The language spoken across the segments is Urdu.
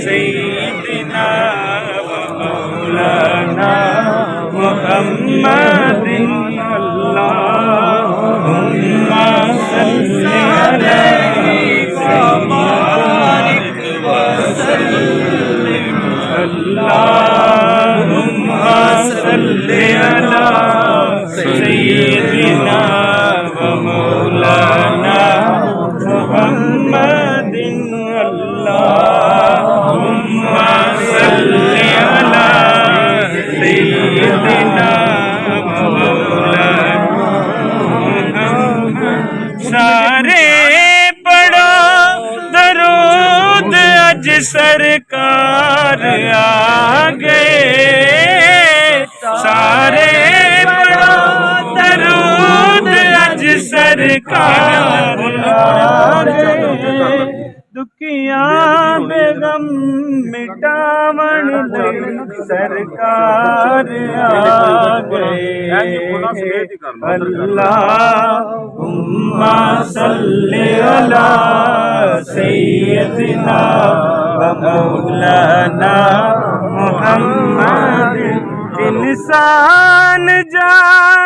سيدنا ومولانا محمد اللهم صل عليه وبارك وسلم اللهم صل على سيدنا ومولانا محمد اللهم صل على سيدنا ومولانا سارے پڑھو درود اج سرکار آ گئے سارے پڑھو درود اج سرکار آ گئے دکھیاں دے غم مٹاون سرکار آ گئے اللہم صلی علی سیدنا و مولانا محمد انسان جا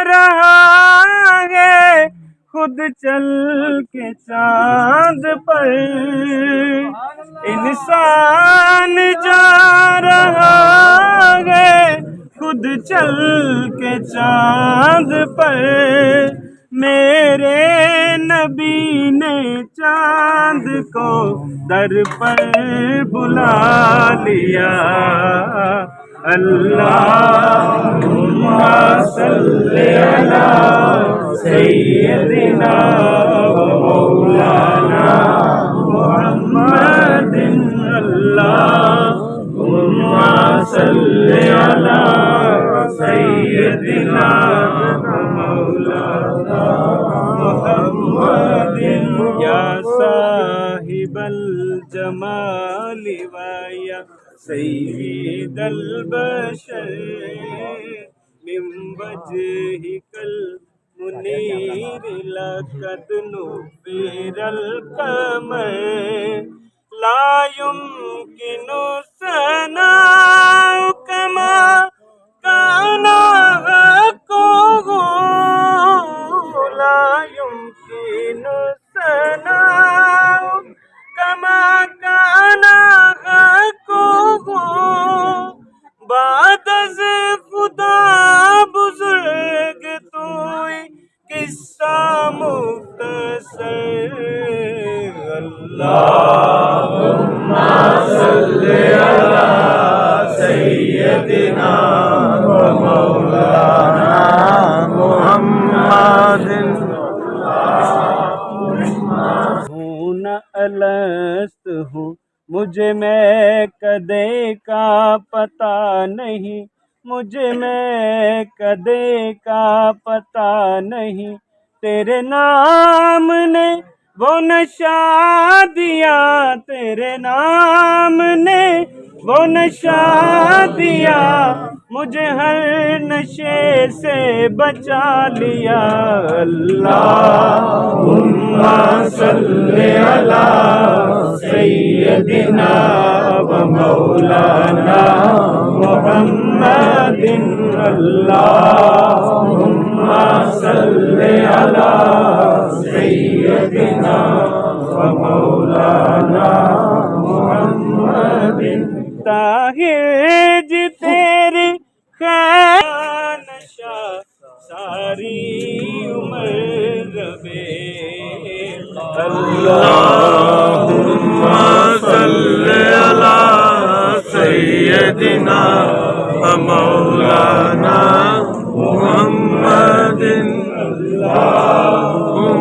رہا ہے خود چل کے چاند پر انسان جا رہا ہے خود چل کے چاند پر میرے نبی نے چاند کو در پر بلا لیا اللہم صلی علی سیدنا و مولانا محمد اللہم صلی علی سیدنا و مولانا محمد یا صاحب الجمال و یا سید البشر من وجهك المنير لقد نور القمر لا يمكن ثناؤك كما كان حقه لا يمكن ثناؤك كما كان بعد از خدا بزرگ توئی قصہ مختصر اللہم صلی علی سیدنا و مولانا محمد ہوں نہ الست ہوں مجھے میں کدے کا پتہ نہیں مجھے میں کدے کا پتہ نہیں تیرے نام نے وہ نشہ دیا تیرے نام نے وہ نشہ دیا مجھے ہر نشے سے بچا لیا اللہم صلی علی سیدنا و مولانا محمد اللہم صلی علی سیدنا و مولانا محمد طاہر جی تیری خیر نشہ ساری عمر ربے اللہم صلی علی سیدنا و مولانا محمد اللہم